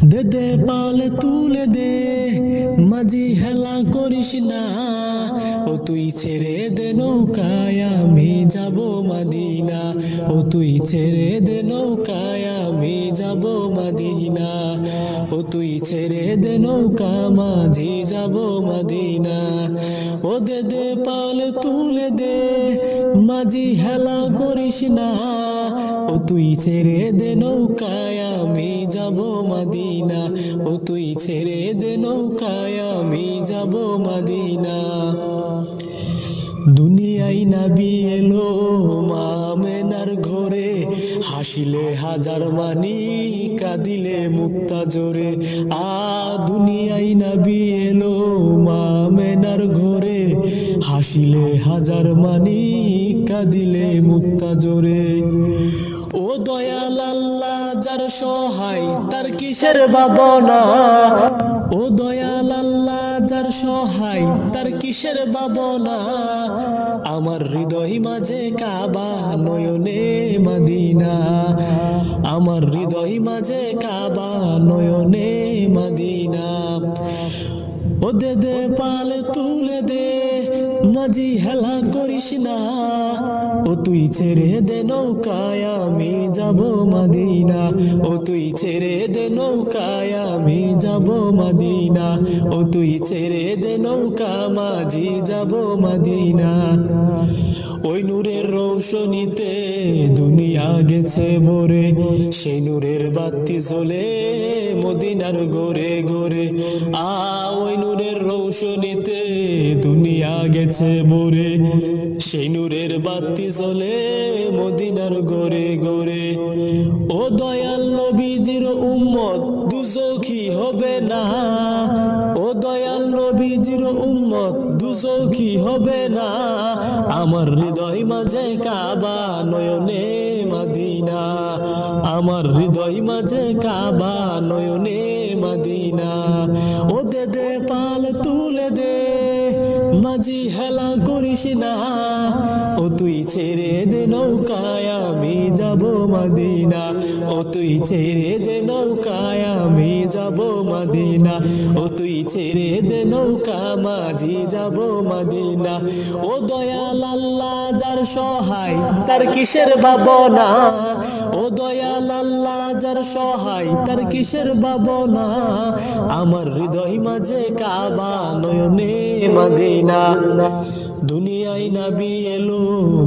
দে দে পাল তুলে দে, মাঝি হেলা করিস না। ও তুই ছেড়ে দে নৌকায়, আমি যাব মদিনা। ও তুই ছেড়ে দে নৌকায়, আমি যাব মদিনা। ও তুই ছেড়ে দে নৌকা, মাঝি যাব মদিনা। ও দে দে পাল তুলে দে, মাঝি হেলা করিস না। ও তুই ছেড়ে দে নৌকায়, আমি যাব মদিনা। ও তুই ছেড়ে দে নৌকায়, আমি যাব মদিনা। দুনিয়ায় নবী এলো মা আমেনার ঘরে, হাসিলে হাজার মানি, কাঁদিলে মুক্তা জোরে। দুনিয়ায় নবী এলো মা আমেনার ঘরে, হাসিলে হাজার মানি, কাঁদিলে মুক্তা জোরে। ও দয়াল আল্লাহ যার সহায়, তার কিসের ভাবনা। ও দয়াল আল্লাহ যার সহায়, তার কিসের ভাবনা। আমার হৃদয় মাঝে কাবা, নয়নে মদিনা। আমার হৃদয় মাঝে কাবা, নয়নে মদিনা। ও দে দে পাল তুলে দে, মাঝি হেলা করিস না। ও তুই ছেড়ে দে নৌকায়, আমি যাব মদিনা। ও তুই ছেড়ে দে নৌকায়, আমি যাব মদিনা। ও তুই ছেড়ে দে নৌকা, মাঝি যাব মদিনা। ওই নূরের রৌশনীতে দুনিয়া গেছে ভরে, সেই নূরের বাতি জ্বলে মদিনার গোরে গোরে। ওই নূরের রৌশনীতে দুনিয়া গেছে ভরে, সেই নূরের বাতি জ্বলে মদিনার গোরে গোরে। ও দয়াল নবীজির উম্মত দুজখী হবে না। ও দয়াল নবীজির উম্মত দুজখী হবে না। আমার হৃদয় মাঝে কাবা, নয়নে মদিনা। আমার হৃদয় মাঝে কাবা, নয়নে মদিনা। ও দে দে পাল তুলে দে, মাঝি হেলা করিস না। ও তুই ছেড়ে দে নৌকায়, আমি যাব মদিনা। ও তুই ছেড়ে দে নৌকায়, আমি যাব মদিনা। ও তুই ছেড়ে দে নৌকা, মাঝি যাব মদিনা। ও দয়াল আল্লাহ যার সহায়, তার কিসের ভাবনা। ও দয়াল আল্লাহ যার সহায়, তার কিসের ভাবনা। আমার হৃদয় মাঝে কাবা, নয়নে মদিনা। দুনিয়ায় নবী এলো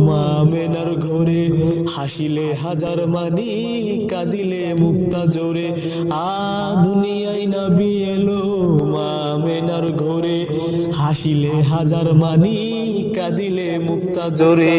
মা আমেনার ঘরে, হাসিলে হাজার মানি, কাঁদিলে মুক্তা জোরে। দুনিয়ায় নবী এলো মা আমেনার ঘরে, হাসিলে হাজার মানি, কাঁদিলে মুক্তা জোরে।